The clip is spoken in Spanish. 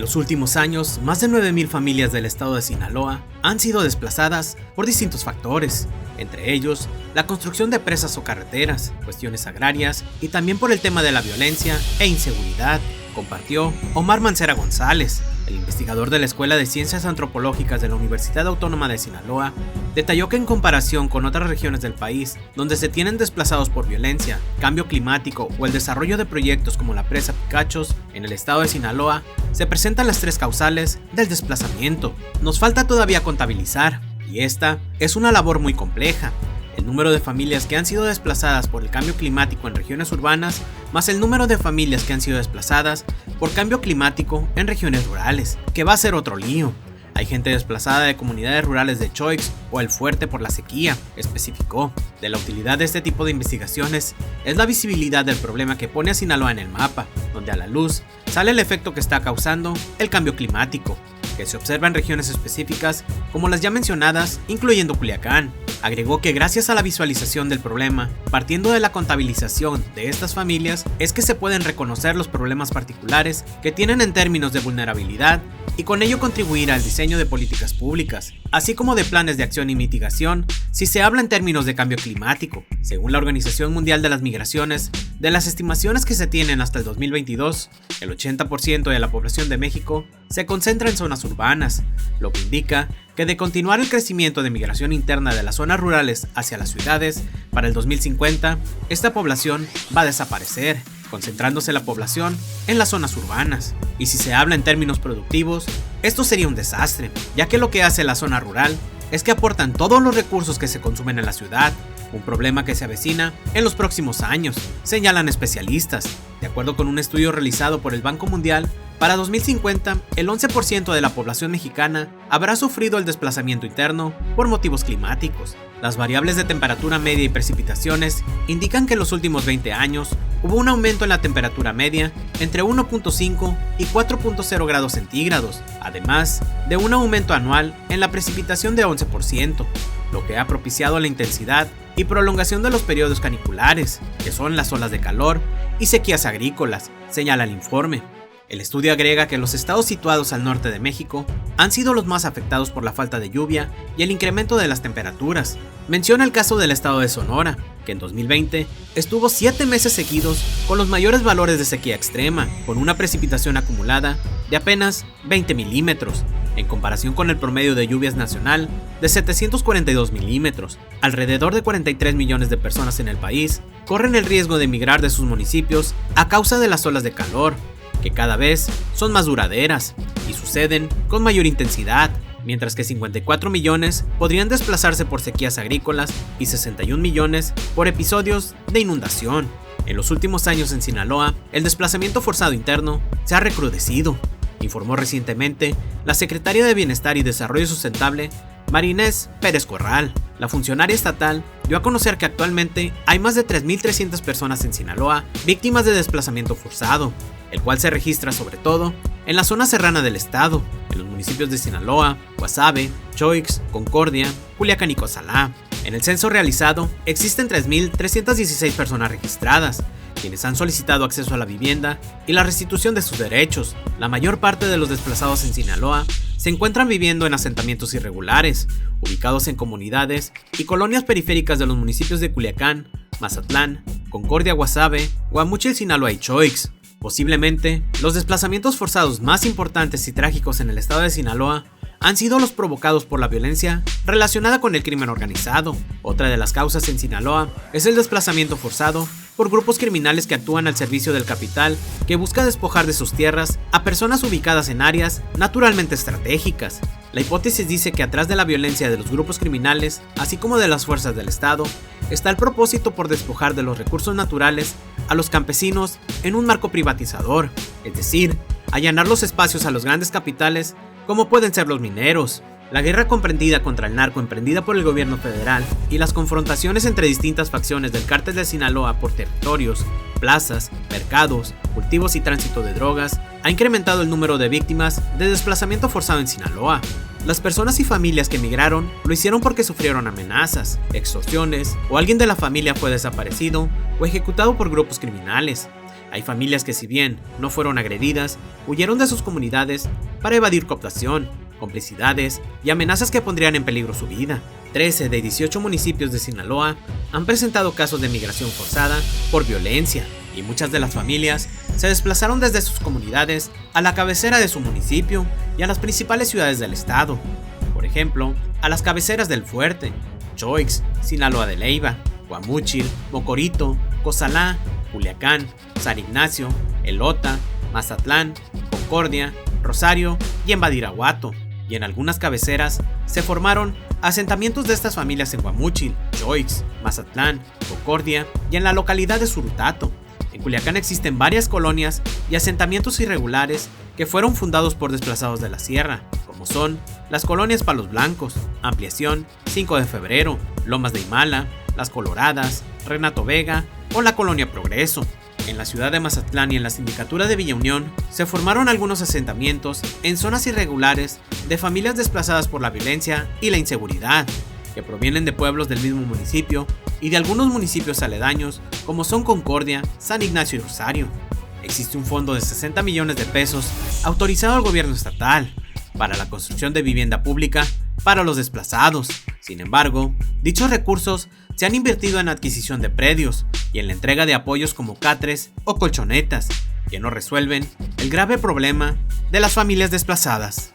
los últimos años, más de 9,000 familias del estado de Sinaloa han sido desplazadas por distintos factores, entre ellos la construcción de presas o carreteras, cuestiones agrarias y también por el tema de la violencia e inseguridad, compartió Omar Mancera González. El investigador de la Escuela de Ciencias Antropológicas de la Universidad Autónoma de Sinaloa detalló que en comparación con otras regiones del país, donde se tienen desplazados por violencia, cambio climático o el desarrollo de proyectos como la presa Picachos, en el estado de Sinaloa se presentan las tres causales del desplazamiento. Nos falta todavía contabilizar, y esta es una labor muy compleja. El número de familias que han sido desplazadas por el cambio climático en regiones urbanas, más el número de familias que han sido desplazadas por cambio climático en regiones rurales, que va a ser otro lío. Hay gente desplazada de comunidades rurales de Choix o El Fuerte por la sequía, especificó. De la utilidad de este tipo de investigaciones es la visibilidad del problema que pone a Sinaloa en el mapa, donde a la luz sale el efecto que está causando el cambio climático, que se observa en regiones específicas como las ya mencionadas, incluyendo Culiacán. Agregó que gracias a la visualización del problema, partiendo de la contabilización de estas familias, es que se pueden reconocer los problemas particulares que tienen en términos de vulnerabilidad y con ello contribuir al diseño de políticas públicas, así como de planes de acción y mitigación si se habla en términos de cambio climático. Según la Organización Mundial de las Migraciones, de las estimaciones que se tienen hasta el 2022, el 80% de la población de México se concentra en zonas urbanas, lo que indica que de continuar el crecimiento de migración interna de las zonas rurales hacia las ciudades, para el 2050, esta población va a desaparecer, concentrándose la población en las zonas urbanas. Y si se habla en términos productivos, esto sería un desastre, ya que lo que hace la zona rural es que aportan todos los recursos que se consumen en la ciudad, un problema que se avecina en los próximos años, señalan especialistas. De acuerdo con un estudio realizado por el Banco Mundial, para 2050, el 11% de la población mexicana habrá sufrido el desplazamiento interno por motivos climáticos. Las variables de temperatura media y precipitaciones indican que en los últimos 20 años hubo un aumento en la temperatura media entre 1.5 y 4.0 grados centígrados, además de un aumento anual en la precipitación de 11%, lo que ha propiciado la intensidad y prolongación de los periodos caniculares, que son las olas de calor y sequías agrícolas, señala el informe. El estudio agrega que los estados situados al norte de México han sido los más afectados por la falta de lluvia y el incremento de las temperaturas. Menciona el caso del estado de Sonora, que en 2020 estuvo 7 meses seguidos con los mayores valores de sequía extrema, con una precipitación acumulada de apenas 20 milímetros, en comparación con el promedio de lluvias nacional de 742 milímetros. Alrededor de 43 millones de personas en el país corren el riesgo de emigrar de sus municipios a causa de las olas de calor, que cada vez son más duraderas y suceden con mayor intensidad, mientras que 54 millones podrían desplazarse por sequías agrícolas y 61 millones por episodios de inundación. En los últimos años en Sinaloa, el desplazamiento forzado interno se ha recrudecido, informó recientemente la secretaria de Bienestar y Desarrollo Sustentable, María Inés Pérez Corral. La funcionaria estatal dio a conocer que actualmente hay más de 3.300 personas en Sinaloa víctimas de desplazamiento forzado, el cual se registra sobre todo en la zona serrana del estado, en los municipios de Sinaloa, Guasave, Choix, Concordia, Culiacán y Cozalá. En el censo realizado existen 3.316 personas registradas, quienes han solicitado acceso a la vivienda y la restitución de sus derechos. La mayor parte de los desplazados en Sinaloa se encuentran viviendo en asentamientos irregulares, ubicados en comunidades y colonias periféricas de los municipios de Culiacán, Mazatlán, Concordia, Guasave, Guamúchil, Sinaloa y Choix. Posiblemente, los desplazamientos forzados más importantes y trágicos en el estado de Sinaloa han sido los provocados por la violencia relacionada con el crimen organizado. Otra de las causas en Sinaloa es el desplazamiento forzado por grupos criminales que actúan al servicio del capital, que busca despojar de sus tierras a personas ubicadas en áreas naturalmente estratégicas. La hipótesis dice que atrás de la violencia de los grupos criminales, así como de las fuerzas del Estado, está el propósito por despojar de los recursos naturales a los campesinos en un marco privatizador, es decir, allanar los espacios a los grandes capitales como pueden ser los mineros. La guerra comprendida contra el narco emprendida por el gobierno federal y las confrontaciones entre distintas facciones del cártel de Sinaloa por territorios, plazas, mercados, cultivos y tránsito de drogas ha incrementado el número de víctimas de desplazamiento forzado en Sinaloa. Las personas y familias que emigraron lo hicieron porque sufrieron amenazas, extorsiones o alguien de la familia fue desaparecido o ejecutado por grupos criminales. Hay familias que, si bien no fueron agredidas, huyeron de sus comunidades para evadir cooptación, complicidades y amenazas que pondrían en peligro su vida. 13 de 18 municipios de Sinaloa han presentado casos de migración forzada por violencia, y muchas de las familias se desplazaron desde sus comunidades a la cabecera de su municipio y a las principales ciudades del estado. Por ejemplo, a las cabeceras del Fuerte, Choix, Sinaloa de Leyva, Guamúchil, Mocorito, Cozalá, Culiacán, San Ignacio, Elota, Mazatlán, Concordia, Rosario y en Badiraguato. Y en algunas cabeceras se formaron asentamientos de estas familias en Guamúchil, Choix, Mazatlán, Concordia y en la localidad de Surutato. En Culiacán existen varias colonias y asentamientos irregulares que fueron fundados por desplazados de la sierra, como son las colonias Palos Blancos, Ampliación, 5 de Febrero, Lomas de Imala, Las Coloradas, Renato Vega o la colonia Progreso. En la ciudad de Mazatlán y en la sindicatura de Villa Unión se formaron algunos asentamientos en zonas irregulares de familias desplazadas por la violencia y la inseguridad, que provienen de pueblos del mismo municipio y de algunos municipios aledaños como son Concordia, San Ignacio y Rosario. Existe un fondo de 60 millones de pesos autorizado al gobierno estatal para la construcción de vivienda pública para los desplazados. Sin embargo, dichos recursos se han invertido en adquisición de predios y en la entrega de apoyos como catres o colchonetas, que no resuelven el grave problema de las familias desplazadas.